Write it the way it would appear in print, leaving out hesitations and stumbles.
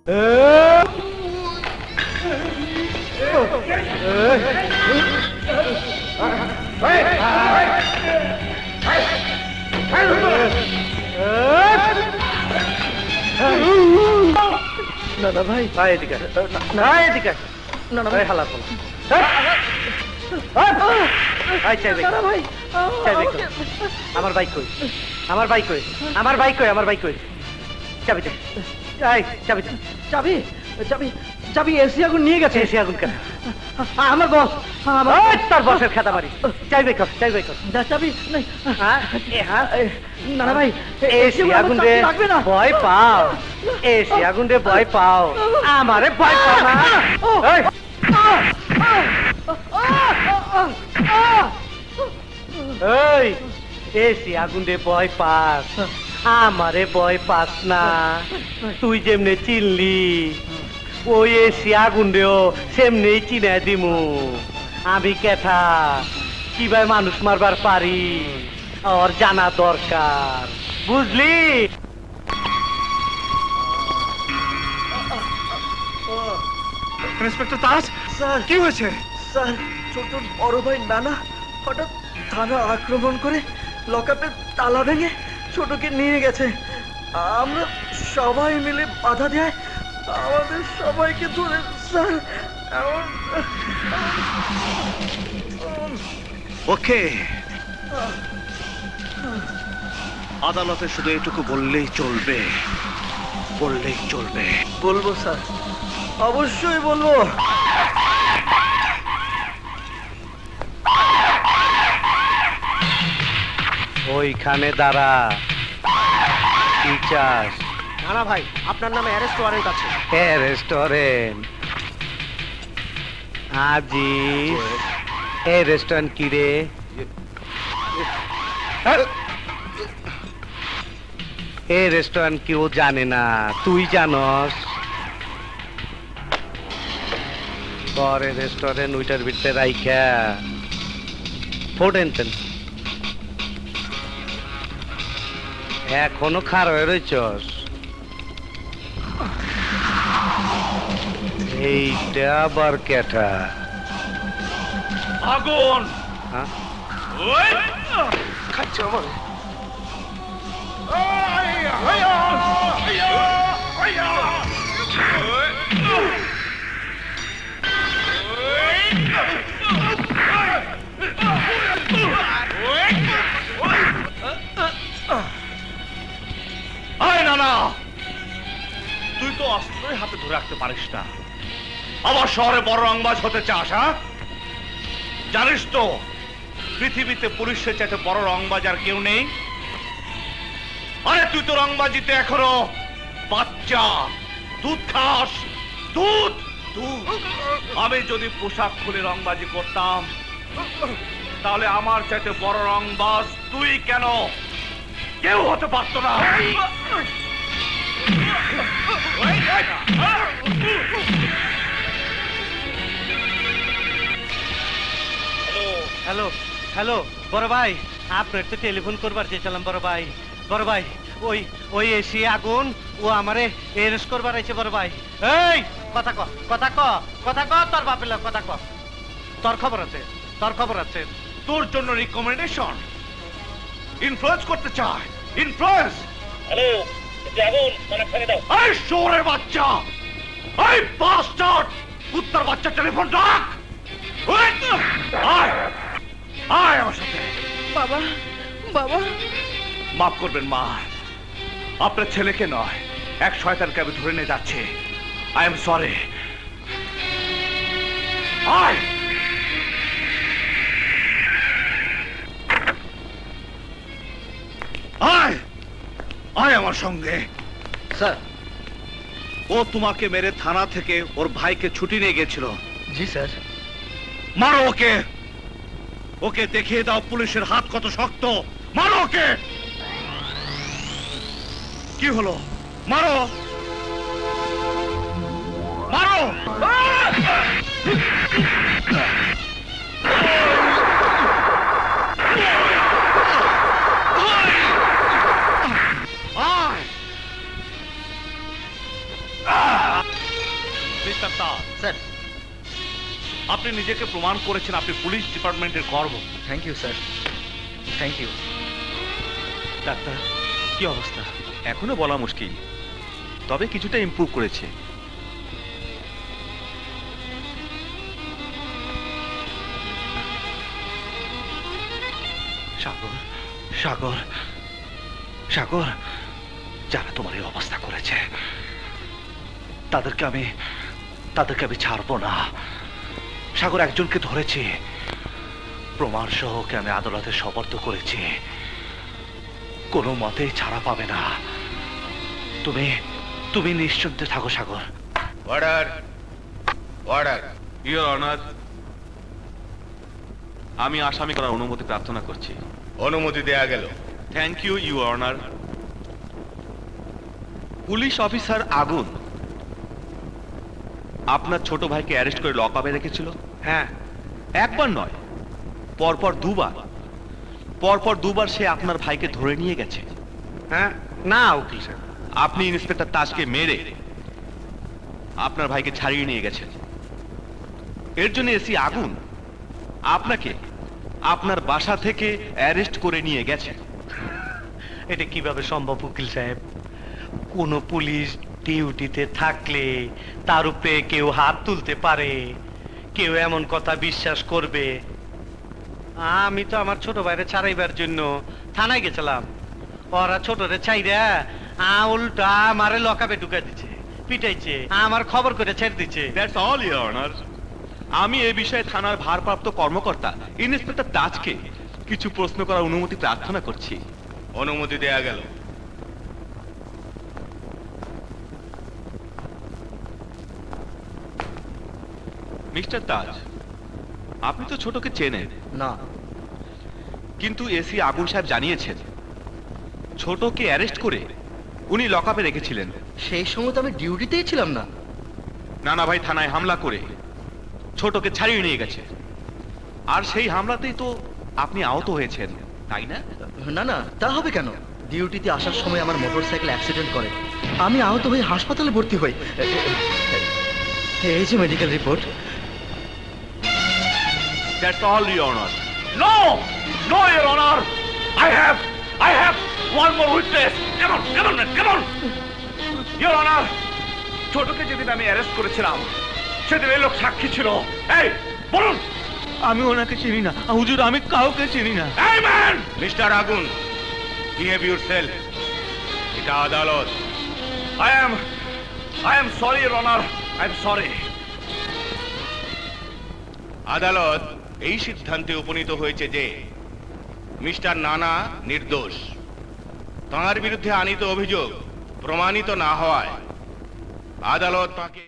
না ভাই ভাই এদিকে না এদিকে না না ভাই হালা বলো ভাই চাইবে ভাই চাইবে আমার বাইক কই আমার বাইক কই আমার বাইক কই আমার বাইক কই চাবি দে এই চাবি দে চাবি চাবি চাবি এসি আগুন নিয়ে গেছে এসি আগুন কেন আমার বস আমার তার বসের খেতা মারি চাইবে কর চাইবে কর চাবি নাই হ্যাঁ না না ভাই এসি আগুন রে ভয় পাও এসি আগুন রে ভয় পাও আমারে ভয় পাও না এই এসি আগুন রে ভয় পাস আমারে ভয় পাস না তুই যেমনে চিনলি ওই এসি আগুন রেও সেমনেই চিনে দিমু আমি কেথা কিভাবে মানুষ মারবার পারি আর জানা দরকার বুঝলি ইন্সপেক্টর তাজ স্যার কি হয়েছে? স্যার ছোট বড় ভাই নানা হঠাৎ থানা আক্রমণ করে লকআপের তালা ভেঙে ছোটকে নিয়ে গেছে আমরা সবাই মিলে বাধা দেয় আমাদের সবাইকে ধরে স্যার ওকে আদালতে শুধু এটুকু বললেই চলবে বলবো স্যার অবশ্যই বলবো ওইখানে দাঁড়া কি চাস না ভাই আপনার নামে অ্যারেস্ট ওয়ারেন্ট আছে রেস্টুরেন্ট আজিজ এই রেস্টুরেন্ট কি রে এই রেস্টুরেন্ট কেউ জানে না তুই জানস পরে রেস্টুরেন্ট ওইটার ভিতরে রাইখা ফোটেন এখনো খার হয়ে রয়েছস এইটা আবার কেটা আগুন হ্যাঁ খাচ্ছে আমার না তুই তো অস্ত্রই হাতে ধরে রাখতে পারিস না আবার শহরে বড় রংবাজ হতে চাস হ্যাঁ জানিস তো পৃথিবীতে পুলিশের চাইতে বড় রংবাজ আর কেউ নেই আরে তুই তো রংবাজিতে এখনো বাচ্চা দুধ খাস দুধ আমি যদি পোশাক খুলে রংবাজি করতাম তাহলে আমার চাইতে বড় রংবাজ তুই কেন কেউ হতে পারতো না হ্যালো হ্যালো বড় ভাই আপনার তো টেলিফোন করবার চেয়েছিলাম বড় ভাই ওই ওই এসি আগুন ও আমারে এরেস্ট করবার আছে বড় ভাই এই কথা ক তোর বাপের লোক কথা ক তোর খবর আছে তোর জন্য রিকমেন্ডেশন ইনফ্লুয়েন্স করতে চায় ইনফ্লুয়েন্স হ্যালো আগুন কানেক্ট দাও এই শোরের বাচ্চা এই বাস্টার্ড কুত্তার বাচ্চা টেলিফোন ডাক আয় আমার সাথে বাবা মাফ করবেন মা আপনার ছেলেকে নয় এক শয়তানকে আমি ধরে নিয়ে যাচ্ছে আই এম সরি আয় আয় আয় আমার সঙ্গে স্যার ও তোমাকে মেরে থানা থেকে ওর ভাইকে ছুটি নিয়ে গেছিল জি স্যার মারো ওকে ওকে দেখিয়ে দাও পুলিশের হাত কত শক্ত মারো ওকে কি হলো মারো মারো আয় স্যার। আপনি নিজেকে প্রমাণ করেছেন আপনি পুলিশ ডিপার্টমেন্টের গর্ব। Thank you sir, thank you. Doctor, কি অবস্থা? এখনো বলা মুশকিল, তবে কিছুটা ইমপ্রুভ করেছে। সাগর, সাগর, সাগর, যারা তোমার এই অবস্থা করেছে তাদেরকে আমি ছাড়বো না। সাগর, একজনকে ধরেছি, প্রমাণ সহ ওকে আমি আদালতে সোপর্দ করেছি, কোনো মতেই ছাড়া পাবে না। তুমি নিশ্চিন্তে থাকো Sagar. Order, order. Your honour, আমি আসামি করার অনুমতি প্রার্থনা করছি। অনুমতি দেয়া গেল। Thank you your honour. Police officer আগুন আপনার ছোট ভাইকে অ্যারেস্ট করে লকআপে রেখেছিল। হ্যাঁ, একবার নয়, পরপর দুবার সে আপনার ভাইকে ধরে নিয়ে গেছে। হ্যাঁ, না উকিল সাহেব, আপনি ইন্সপেক্টর তাজকে মেরে আপনার ভাইকে ছাড়িয়ে নিয়ে গেছেন। এর জন্য এসি আগুন আপনাকে আপনার বাসা থেকে অ্যারেস্ট করে নিয়ে গেছে। এটা কিভাবে সম্ভব উকিল সাহেব? কোনো পুলিশ ডিউটিতে থাকলে তার উপরে কেউ হাত তুলতে পারে, কেউ এমন কথা বিশ্বাস করবে? আমি তো আমার ছোট ভাইরে ছাড়াইবার জন্য থানায় গেছিলাম, ওরা ছোটরে চাইরা উল্টা আমারে লকাপে ঢুকা দিচ্ছে, পিটাইছে, আমার খবর করে ছেড়ে দিচ্ছে। That's all your honour. আমি এই বিষয়ে থানার ভারপ্রাপ্ত কর্মকর্তা ইন্সপেক্টর তাজকে কিছু প্রশ্ন করার অনুমতি প্রার্থনা করছি। অনুমতি দেয়া গেল। মিস্টার তাজ, আপনি তো ছোটকে চেনেন না, কিন্তু এসি আগুন সাহেব জানিয়েছেন ছোটকে অ্যারেস্ট করে উনি লকআপে রেখেছিলেন। সেই সময় তো আমি ডিউটিতেই ছিলাম না। নানা ভাই থানায় হামলা করে ছোটকে ছাড়িয়ে নিয়ে গেছে, আর সেই হামলাতেই তো আপনি আহত হয়েছেন, তাই না? না না, তা হবে কেন? ডিউটিতে আসার সময় আমার মোটরসাইকেল অ্যাক্সিডেন্ট করে, আমি আহত হয়ে হাসপাতালে ভর্তি হই। এই যে medical report. That's all your honour. No! No, Your Honor! I have one more witness! Come on, man, come on! Your Honor! ছোটকে যেদিন আমি অ্যারেস্ট করেছিলাম সেদিন এই লোক সাক্ষী ছিল। এই, বলুন! আমি ওনাকে চিনি না হুজুর, আমি কাউকে চিনি না। এই ম্যান! মিস্টার আগুন, বিহেভ ইউরসেলফ। এটা আদালত। I am sorry, Your Honor. I am sorry. আদালত এই সিদ্ধান্তে উপনীত হয়েছে যে মিস্টার নানা নির্দোষ। তাঁর বিরুদ্ধে আনীত অভিযোগ প্রমাণিত না হওয়ায় আদালত তাকে